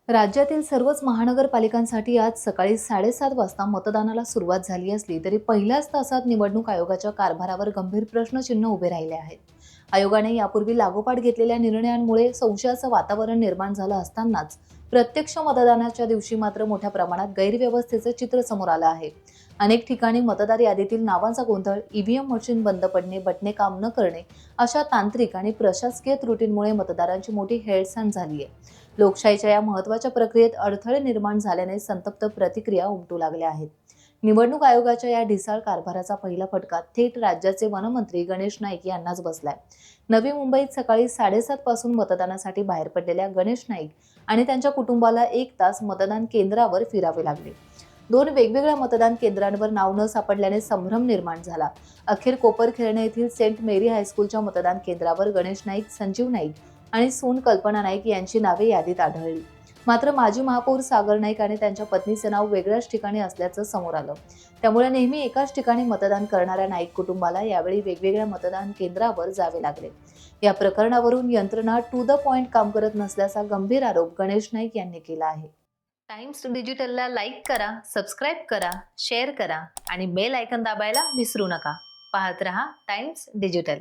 राज्यातील सर्वच महानगरपालिकांसाठी आज सकाळी 7:30 वाजता मतदानाला सुरुवात झाली असली तरी पहिल्याच तासात निवडणूक आयोगाच्या कारभारावर गंभीर प्रश्नचिन्ह उभे राहिले आहेत. आयोगाने यापूर्वी लागोपाठ घेतलेल्या निर्णयांमुळे संशयाचं वातावरण निर्माण झालं असतानाच प्रत्यक्ष मतदानाच्या दिवशी मात्र मोठ्या प्रमाणात गैरव्यवस्थेचं चित्र समोर आलं आहे. अनेक ठिकाणी मतदार यादीतील नावांचा गोंधळ, ईव्हीएम मशीन बंद पडणे, बटणे काम न करणे अशा तांत्रिक आणि प्रशासकीय त्रुटींमुळे मतदारांची मोठी हेळसांड झाली आहे. लोकशाहीच्या या महत्त्वाच्या प्रक्रियेत अडथळे निर्माण झाल्याने संतप्त प्रतिक्रिया उमटू लागल्या आहेत. निवडणूक आयोगाच्या या ढिसाळ कारभाराचा पहिला फटका थेट राज्याचे वनमंत्री गणेश नाईक यांनाच बसलाय. नवी मुंबईत सकाळी 7:30 पासून मतदानासाठी बाहेर पडलेल्या गणेश नाईक आणि त्यांच्या कुटुंबाला 1 तास मतदान केंद्रावर फिरावे लागले. 2 वेगवेगळ्या मतदान केंद्रांवर नाव न सापडल्याने संभ्रम निर्माण झाला. अखेर कोपरखैरणे येथील सेंट मेरी हायस्कूलच्या मतदान केंद्रावर गणेश नाईक, संजीव नाईक आणि सून कल्पना नाईक यांची नावे यादीत आढळली. मात्र माजी महापौर सागर नाईक आणि त्यांच्या पत्नीचे नाव वेगळ्याच ठिकाणी असल्याचं समोर आलं. त्यामुळे नेहमी एकाच ठिकाणी मतदान करणाऱ्या नाईक कुटुंबाला यावेळी वेगवेगळ्या मतदान केंद्रावर जावे लागले. या प्रकरणावरून यंत्रणा टू द पॉइंट काम करत नसल्याचा गंभीर आरोप गणेश नाईक यांनी केला आहे. टाइम्स डिजिटलला लाईक करा, सबस्क्राईब करा, शेअर करा आणि बेल आयकॉन दाबायला विसरू नका. पाहत रहा टाइम्स डिजिटल.